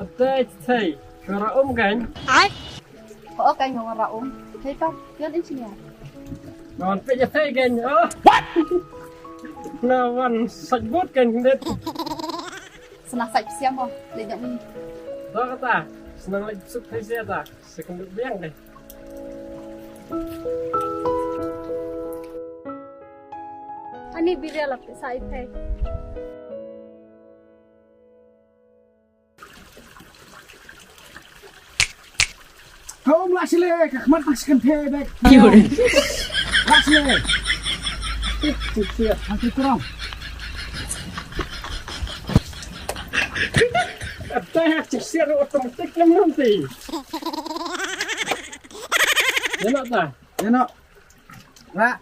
Update thầy, ra kan? Ai? Kok kan ngora Hei Pak, yan engineer. Còn bây giờ thầy kan? What? Nawan sajbot kandet. Senang sạch xem không? Để nhận mình. Đó kata, senang lagi suk thầy xe ta, sekundut biang deh. Ani biria lapte sai thai. Không lại xí lê, các mắt bác sĩ cần thê đây. Lại xí lê. Tiếp tiếp, hàng tiếp kurang. Update cek secara otomatis kan nanti. Enak ta? Enak. Ra.